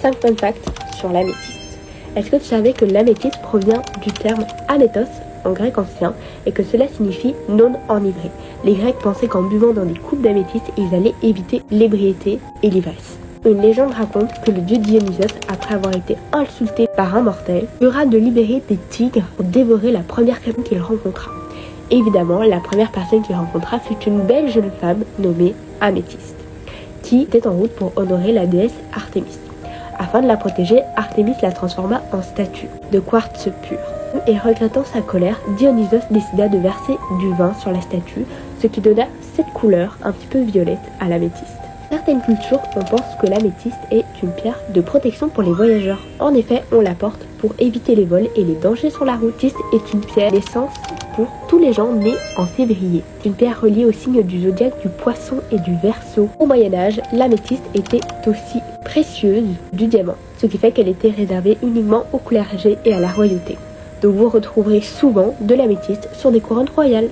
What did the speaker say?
5 fun facts sur l'améthyste. Est-ce que tu savais que l'améthyste provient du terme améthos en grec ancien et que cela signifie non enivré? Les Grecs pensaient qu'en buvant dans des coupes d'améthyste, ils allaient éviter l'ébriété et l'ivresse. Une légende raconte que le dieu Dionysos, après avoir été insulté par un mortel, jura de libérer des tigres pour dévorer la première personne qu'il rencontra. Évidemment, la première personne qu'il rencontra fut une belle jeune femme nommée Améthyste, qui était en route pour honorer la déesse Artémis. Afin de la protéger, Artémis la transforma en statue de quartz pur. Et regrettant sa colère, Dionysos décida de verser du vin sur la statue, ce qui donna cette couleur un petit peu violette à l'améthyste. Certaines cultures, on pense que l'améthyste est une pierre de protection pour les voyageurs. En effet, on la porte pour éviter les vols et les dangers sur la route. L'améthyste est une pierre d'essence pour tous les gens nés en février. C'est une pierre reliée au signe du zodiaque du poisson et du verseau. Au Moyen-Âge, l'améthyste était aussi précieuse du diamant, ce qui fait qu'elle était réservée uniquement au clergé et à la royauté. Donc vous retrouverez souvent de l'améthyste sur des couronnes royales.